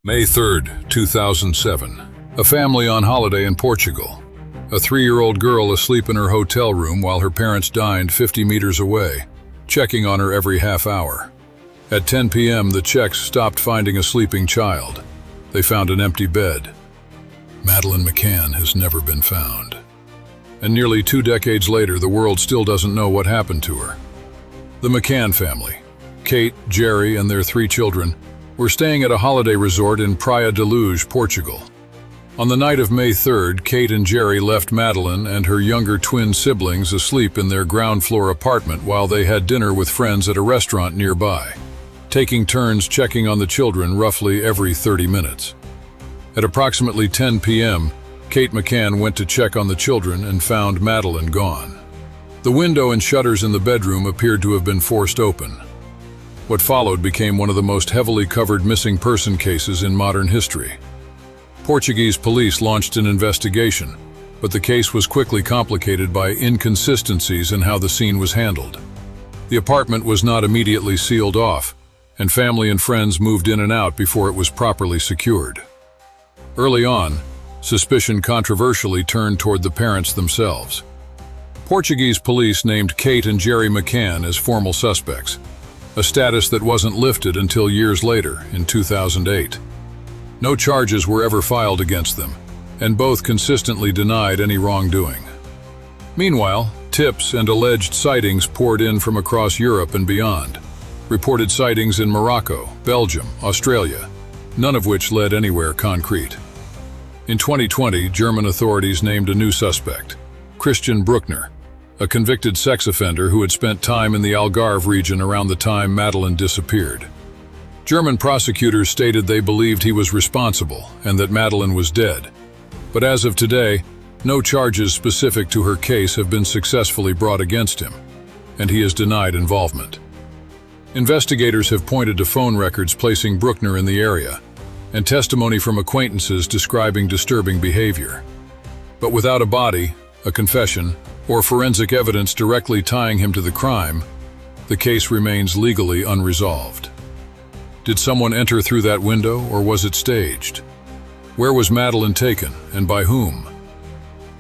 May 3rd, 2007. A family on holiday in Portugal. A 3-year-old girl asleep in her hotel room while her parents dined 50 meters away, checking on her every half hour. At 10 p.m., the Czechs stopped finding a sleeping child. They found an empty bed. Madeleine McCann has never been found. And nearly 2 decades later, the world still doesn't know what happened to her. The McCann family, Kate, Jerry, and their 3 children, were staying at a holiday resort in Praia da Luz, Portugal. On the night of May 3rd, Kate and Jerry left Madeleine and her younger twin siblings asleep in their ground-floor apartment while they had dinner with friends at a restaurant nearby, taking turns checking on the children roughly every 30 minutes. At approximately 10 p.m., Kate McCann went to check on the children and found Madeleine gone. The window and shutters in the bedroom appeared to have been forced open. What followed became one of the most heavily covered missing person cases in modern history. Portuguese police launched an investigation, but the case was quickly complicated by inconsistencies in how the scene was handled. The apartment was not immediately sealed off, and family and friends moved in and out before it was properly secured. Early on, suspicion controversially turned toward the parents themselves. Portuguese police named Kate and Jerry McCann as formal suspects, a status that wasn't lifted until years later, in 2008. No charges were ever filed against them, and both consistently denied any wrongdoing. Meanwhile, tips and alleged sightings poured in from across Europe and beyond. Reported sightings in Morocco, Belgium, Australia, none of which led anywhere concrete. In 2020, German authorities named a new suspect, Christian Bruckner, a convicted sex offender who had spent time in the Algarve region around the time Madeleine disappeared. German prosecutors stated they believed he was responsible and that Madeleine was dead. But as of today, no charges specific to her case have been successfully brought against him, and he has denied involvement. Investigators have pointed to phone records placing Bruckner in the area, and testimony from acquaintances describing disturbing behavior. But without a body, a confession, or forensic evidence directly tying him to the crime, the case remains legally unresolved. Did someone enter through that window, or was it staged? Where was Madeleine taken, and by whom?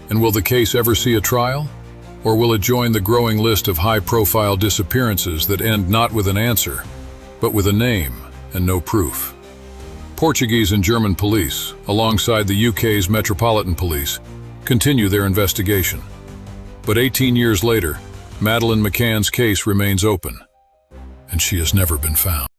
And will the case ever see a trial? Or will it join the growing list of high-profile disappearances that end not with an answer, but with a name and no proof? Portuguese and German police, alongside the UK's Metropolitan Police, continue their investigation. But 18 years later, Madeleine McCann's case remains open, and she has never been found.